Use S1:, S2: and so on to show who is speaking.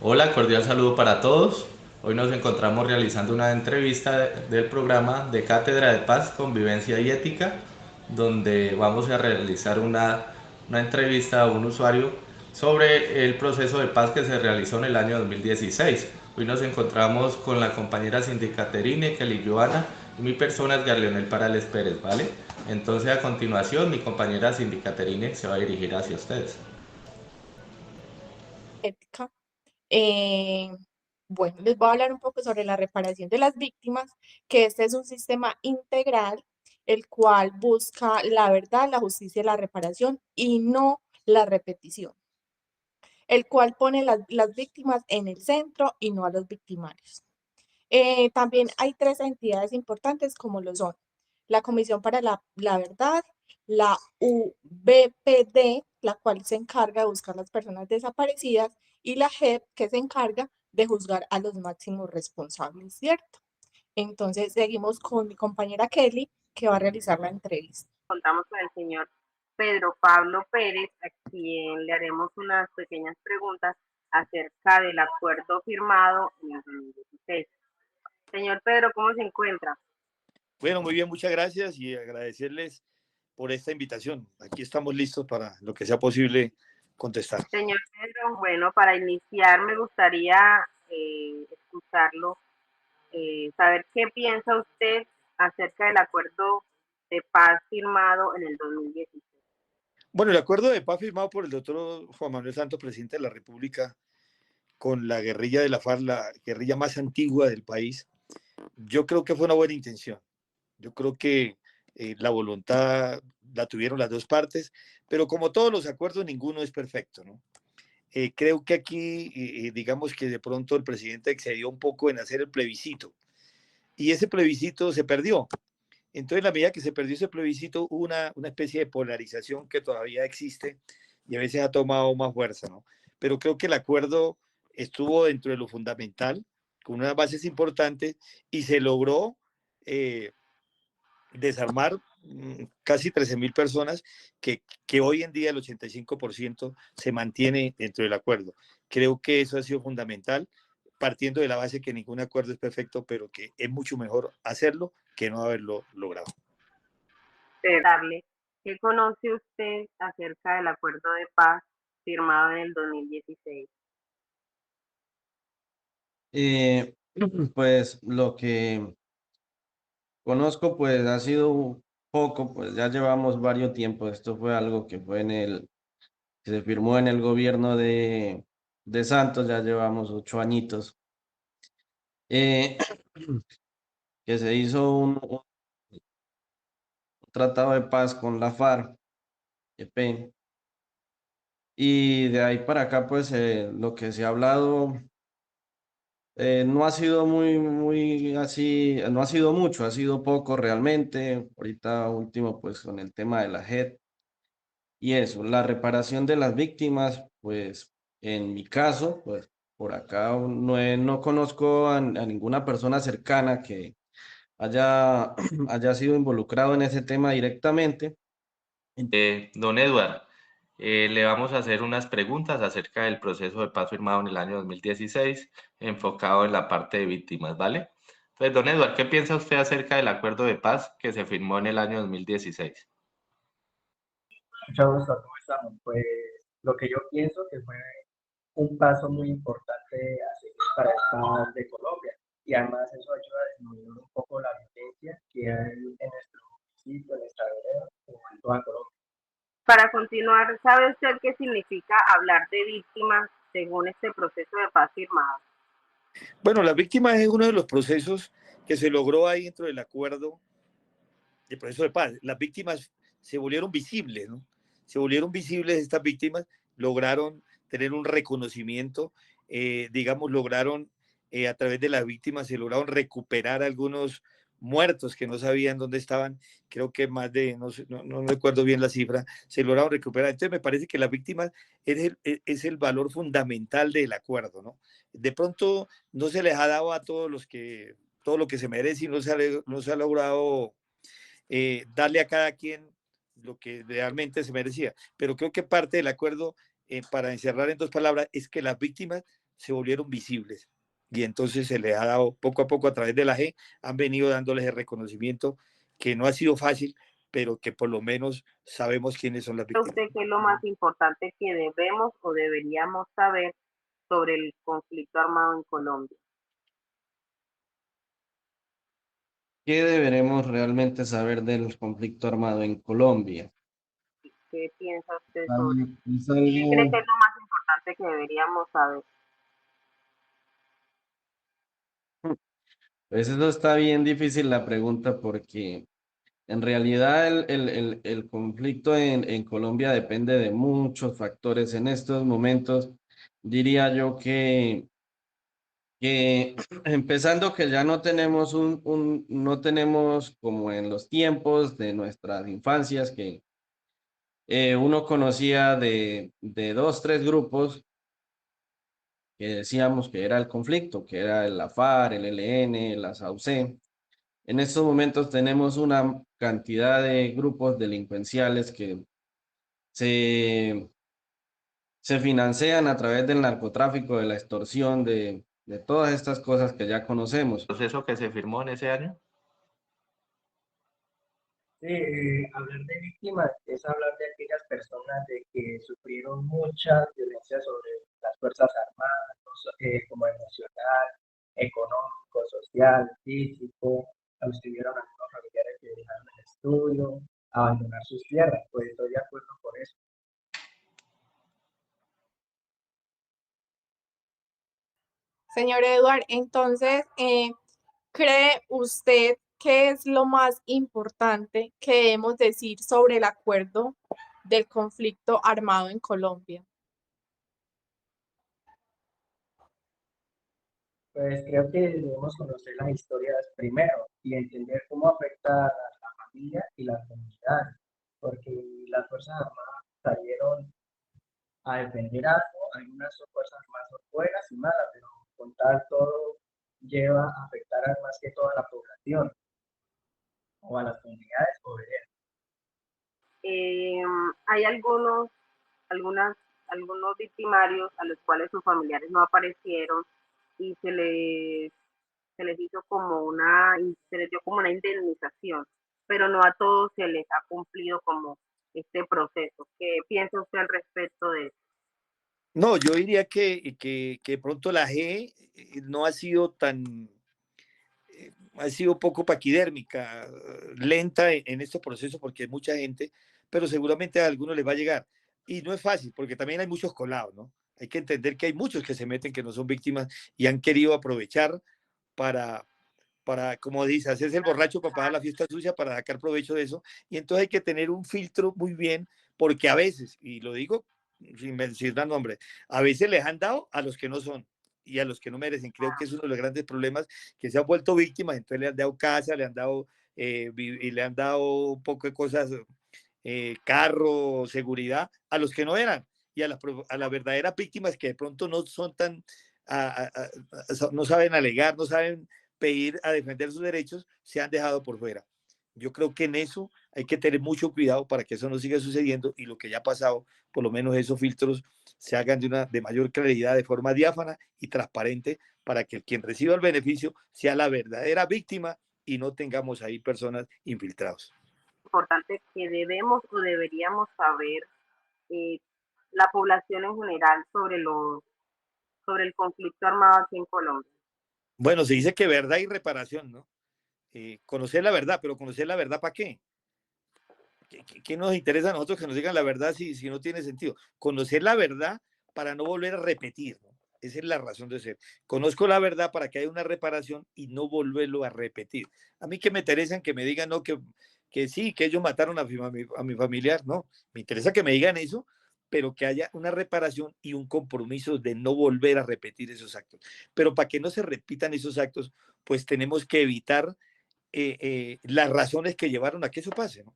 S1: Hola, cordial saludo para todos. Hoy nos encontramos realizando una entrevista del programa de Cátedra de Paz, Convivencia y Ética, donde vamos a realizar una entrevista a un usuario sobre el proceso de paz que se realizó en el año 2016. Hoy nos encontramos con la compañera Cindy Caterine, Kelly Joana y mi persona es Leonel Parales Pérez, ¿vale? Entonces a continuación mi compañera Cindy Caterine se va a dirigir hacia ustedes.
S2: Ética. Eh, bueno, les voy a hablar un poco sobre la reparación de las víctimas, que este es un sistema integral, el cual busca la verdad, la justicia y la reparación y no la repetición, el cual pone las víctimas en el centro y no a los victimarios. También hay tres entidades importantes como lo son la Comisión para la Verdad, la UBPD, la cual se encarga de buscar las personas desaparecidas, y la JEP, que se encarga de juzgar a los máximos responsables, ¿cierto? Entonces, seguimos con mi compañera Kelly, que va a realizar la entrevista.
S3: Contamos con el señor Pedro Pablo Pérez, a quien le haremos unas pequeñas preguntas acerca del acuerdo firmado en el 2016. Señor Pedro, ¿cómo se encuentra?
S4: Bueno, muy bien, muchas gracias y agradecerles por esta invitación. Aquí estamos listos para lo que sea posible contestar.
S3: Señor Pedro, bueno, para iniciar me gustaría escucharlo, saber qué piensa usted acerca del acuerdo de paz firmado en el 2016.
S4: Bueno, el acuerdo de paz firmado por el doctor Juan Manuel Santos, presidente de la República, con la guerrilla de la FARC, la guerrilla más antigua del país, yo creo que fue una buena intención. Yo creo que la voluntad la tuvieron las dos partes, pero como todos los acuerdos, ninguno es perfecto, ¿no? Creo que aquí, digamos que de pronto el presidente excedió un poco en hacer el plebiscito y ese plebiscito se perdió. Entonces, en la medida que se perdió ese plebiscito, hubo una especie de polarización que todavía existe y a veces ha tomado más fuerza, ¿no? Pero creo que el acuerdo estuvo dentro de lo fundamental, con unas bases importantes y se logró eh, desarmar casi 13.000 personas que hoy en día el 85% se mantiene dentro del acuerdo. Creo que eso ha sido fundamental, partiendo de la base que ningún acuerdo es perfecto, pero que es mucho mejor hacerlo que no haberlo logrado.
S3: Darle, ¿qué conoce usted acerca del acuerdo de paz firmado en el 2016?
S5: Eh, pues lo que conozco pues ha sido un poco, pues ya llevamos varios tiempos. Esto fue algo que fue que se firmó en el gobierno de Santos, ya llevamos 8 añitos. eh, que se hizo un tratado de paz con la FARC, EP, y de ahí para acá pues lo que se ha hablado no ha sido muy así, no ha sido mucho, ha sido poco realmente. Ahorita último, pues con el tema de la JEP y eso, la reparación de las víctimas, pues en mi caso, pues por acá no conozco a ninguna persona cercana que haya sido involucrado en ese tema directamente.
S1: Don Edward, le vamos a hacer unas preguntas acerca del proceso de paz firmado en el año 2016, enfocado en la parte de víctimas, ¿vale? Entonces, don Edward, ¿qué piensa usted acerca del acuerdo de paz que se firmó en el año 2016?
S6: Mucho gusto, ¿cómo estamos? Pues lo que yo pienso que fue un paso muy importante a seguir para el paz de Colombia y además eso ayuda a disminuir un poco la violencia que hay en nuestro municipio, en nuestra vereda o en toda Colombia.
S3: Para continuar, ¿sabe usted qué significa hablar de víctimas según este proceso de paz firmado?
S4: Bueno, las víctimas es uno de los procesos que se logró ahí dentro del acuerdo del proceso de paz. Las víctimas se volvieron visibles, ¿no? Se volvieron visibles estas víctimas, lograron tener un reconocimiento, digamos, lograron, a través de las víctimas, se lograron recuperar algunos muertos que no sabían dónde estaban, creo que más de, no recuerdo bien la cifra, se lograron recuperar. Entonces me parece que las víctimas es el valor fundamental del acuerdo, ¿no? De pronto no se les ha dado a todos todo lo que se merece y no se ha logrado darle a cada quien lo que realmente se merecía. Pero creo que parte del acuerdo, para encerrar en dos palabras, es que las víctimas se volvieron visibles. Y entonces se les ha dado poco a poco a través de la G, han venido dándoles el reconocimiento que no ha sido fácil, pero que por lo menos sabemos quiénes son las víctimas.
S3: ¿Usted qué es lo más importante que debemos o deberíamos saber sobre el conflicto armado en Colombia?
S5: ¿Qué deberemos realmente saber del conflicto armado en Colombia?
S3: ¿Qué piensa usted
S5: Ah,
S3: sobre eso?
S5: Es
S3: ¿Qué cree que
S5: algo,
S3: es lo más importante que deberíamos saber?
S5: pues eso está bien difícil la pregunta porque en realidad el conflicto en Colombia depende de muchos factores. En estos momentos diría yo que empezando que ya no tenemos no tenemos como en los tiempos de nuestras infancias que uno conocía de dos, tres grupos que decíamos que era el conflicto, que era la FARC, el ELN, la SAUC. En estos momentos tenemos una cantidad de grupos delincuenciales que se, se financian a través del narcotráfico, de la extorsión, de todas estas cosas que ya conocemos.
S1: ¿El proceso que se firmó en ese año?
S6: Sí, hablar de víctimas es hablar de aquellas personas de que sufrieron mucha violencia sobre las Fuerzas Armadas, como emocional, económico, social, físico, los que tuvieron algunos familiares que dejaron el estudio, abandonar sus tierras, pues estoy de acuerdo con eso.
S2: Señor Eduard, entonces, ¿cree usted que es lo más importante que debemos decir sobre el acuerdo del conflicto armado en Colombia?
S6: Pues creo que debemos conocer las historias primero y entender cómo afecta a la familia y las comunidades, porque las Fuerzas Armadas salieron a defender algo, algunas son fuerzas más buenas y malas, pero con tal todo lleva a afectar a más que toda la población o a las comunidades obreras.
S3: Hay algunos victimarios a los cuales sus familiares no aparecieron y se les hizo se les dio como una indemnización, pero no a todos se les ha cumplido como este proceso. ¿Qué piensa usted al respecto de eso?
S4: No, yo diría que de pronto la G no ha sido ha sido poco paquidérmica, lenta en este proceso porque hay mucha gente, pero seguramente a algunos les va a llegar. Y no es fácil porque también hay muchos colados, ¿no? Hay que entender que hay muchos que se meten que no son víctimas y han querido aprovechar para, como dice, hacerse el borracho para pagar la fiesta sucia, para sacar provecho de eso. Y entonces hay que tener un filtro muy bien, porque a veces, y lo digo sin mencionar nombres, a veces les han dado a los que no son y a los que no merecen. Creo que es uno de los grandes problemas, que se han vuelto víctimas, entonces le han dado casa, le han dado, y le han dado un poco de cosas, carro, seguridad, a los que no eran, y a las verdaderas víctimas que de pronto no son tan, no saben alegar, no saben pedir a defender sus derechos, se han dejado por fuera. Yo creo que en eso hay que tener mucho cuidado para que eso no siga sucediendo y lo que ya ha pasado, por lo menos esos filtros se hagan de mayor claridad, de forma diáfana y transparente, para que quien reciba el beneficio sea la verdadera víctima y no tengamos ahí personas infiltradas.
S3: Importante que debemos o deberíamos saber eh, la población en general sobre el conflicto armado aquí en Colombia.
S4: Bueno, se dice que verdad y reparación, ¿no? Conocer la verdad, pero conocer la verdad ¿para qué? ¿Qué nos interesa a nosotros que nos digan la verdad si no tiene sentido? Conocer la verdad para no volver a repetir, ¿no? Esa es la razón de ser. Conozco la verdad para que haya una reparación y no volverlo a repetir. A mí que me interesa que me digan, no, que sí, que ellos mataron a mi familiar, no. Me interesa que me digan eso, pero que haya una reparación y un compromiso de no volver a repetir esos actos. Pero para que no se repitan esos actos, pues tenemos que evitar las razones que llevaron a que eso pase, ¿no?